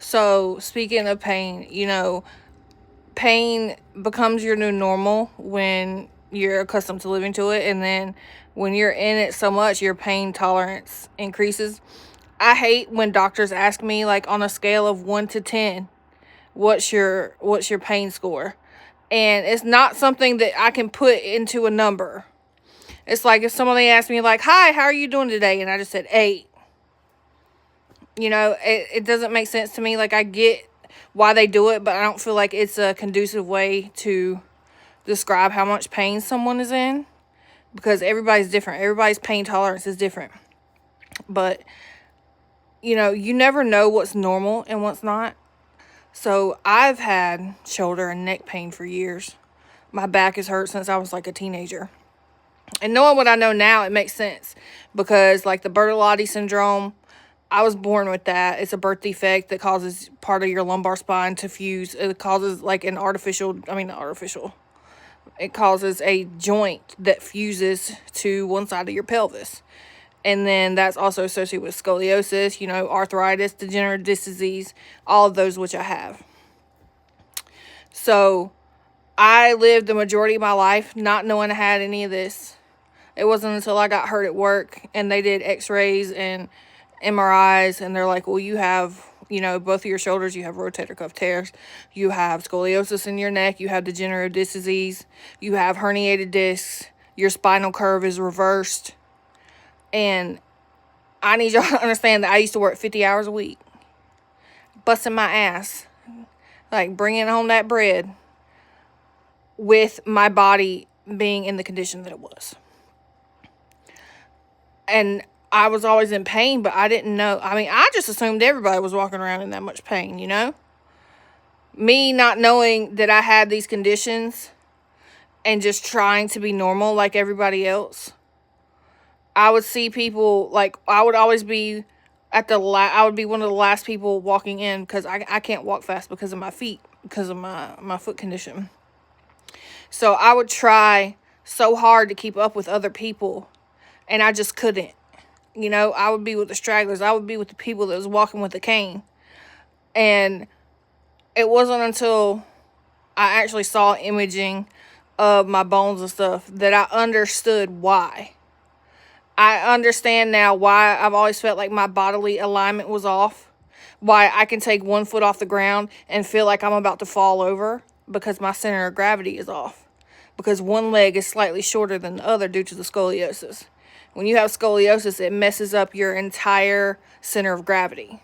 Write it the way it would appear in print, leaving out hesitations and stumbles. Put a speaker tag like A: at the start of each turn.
A: So, speaking of pain, pain becomes your new normal when you're accustomed to living to it. And then when you're in it so much, your pain tolerance increases. I hate when doctors ask me, like, on a scale of 1 to 10, what's your pain score? And it's not something that I can put into a number. It's like if somebody asked me, like, hi, how are you doing today? And I just said 8. It doesn't make sense to me. Like, I get why they do it, but I don't feel like it's a conducive way to describe how much pain someone is in, because everybody's different. Everybody's pain tolerance is different. But, you never know what's normal and what's not. So I've had shoulder and neck pain for years. My back has hurt since I was like a teenager. And knowing what I know now, it makes sense, because like the Bertolotti syndrome, I was born with that. It's a birth defect that causes part of your lumbar spine to fuse. It causes like not artificial. It causes a joint that fuses to one side of your pelvis. And then that's also associated with scoliosis, arthritis, degenerative disc disease, all of those which I have. So I lived the majority of my life not knowing I had any of this. It wasn't until I got hurt at work and they did x-rays and MRIs, and they're like, well, you have, both of your shoulders, you have rotator cuff tears, you have scoliosis in your neck, you have degenerative disc disease, you have herniated discs, your spinal curve is reversed. And I need y'all to understand that I used to work 50 hours a week, busting my ass, like bringing home that bread, with my body being in the condition that it was. And I was always in pain, but I didn't know. I just assumed everybody was walking around in that much pain, Me not knowing that I had these conditions and just trying to be normal like everybody else. I would see people, like, I would always be I would be one of the last people walking in, because I can't walk fast because of my feet, because of my foot condition. So I would try so hard to keep up with other people, and I just couldn't. I would be with the stragglers. I would be with the people that was walking with a cane. And it wasn't until I actually saw imaging of my bones and stuff that I understood why. I understand now why I've always felt like my bodily alignment was off. Why I can take one foot off the ground and feel like I'm about to fall over, because my center of gravity is off. Because one leg is slightly shorter than the other due to the scoliosis. When you have scoliosis, it messes up your entire center of gravity.